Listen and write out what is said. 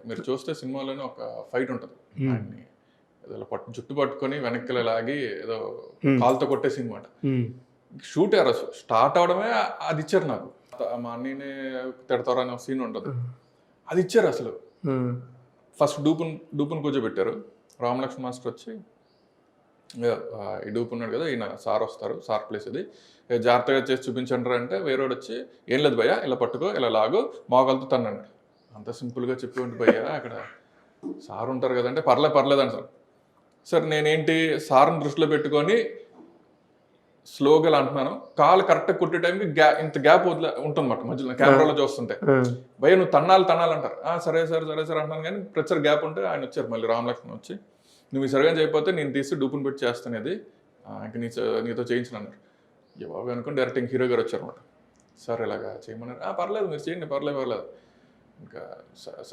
మీరు చూస్తే సినిమాలోనే ఒక ఫైట్ ఉంటది. హ్మ్. ఆయన్ని ఏదో జుట్టు పట్టుకొని వెనక్కిలా లాగి ఏదో హ్మ్. కాలుతో కొట్టే సినిమాట. హ్మ్. షూట్ స్టార్ట్ అవ్వడమే అది ఇచ్చారు నాకు. మా అన్నయ్యని తిడతారు అనే సీన్ ఉంటది. అది ఇచ్చారు అసలు. హ్మ్. ఫస్ట్ డూపుని కూర్చోబెట్టారు. రామలక్ష్మణ్ మాస్టర్ వచ్చి ఈ డూప్ ఉన్నాడు కదా! ఈయన సార్ వస్తారు. సార్ ప్లేస్ ఇది. జాగ్రత్తగా చేసి చూపించండిరా అంటే వేరేవాడు వచ్చి "ఏం లేదు భయ్యా ఇలా పట్టుకో, ఇలా లాగు, మోకాలుతో తన్నన్నాడు." అంత సింపుల్‌గా చెప్పేవంటి భయ్యా అక్కడ సార్ ఉంటారు కదంటే పర్లేదు అంటారు. సార్ నేనేంటి సార్‌ని దృష్టిలో పెట్టుకొని స్లోగా ఇలా అంటున్నాను. కాలు కరెక్ట్‌గా కొట్టే టైంకి ఇంత గ్యాప్ ఉంటుందన్నమాట మధ్యలో కెమెరాలో చూస్తుంటే. భయ్యా నువ్వు తన్నాలి అంటారు. సరే సార్ అంటున్నాను కానీ ప్రతిసారి గ్యాప్ ఉంటే ఆయన వచ్చారు మళ్ళీ రామలక్ష్మణ్ వచ్చి నువ్వు ఈ సరిగా చేయకపోతే నేను తీసి డూపుని పెట్టి చేస్తాను ఇది. ఇంక నీతో చేయించను అన్నారు. అయ్య బాబోయ్! అనుకోని డైరెక్ట్ ఇంక హీరో గారు వచ్చారన్నమాట. సార్ ఇలాగా చేయమన్నారు. పర్లేదు మీరు చేయండి పర్లేదు. ఇంకా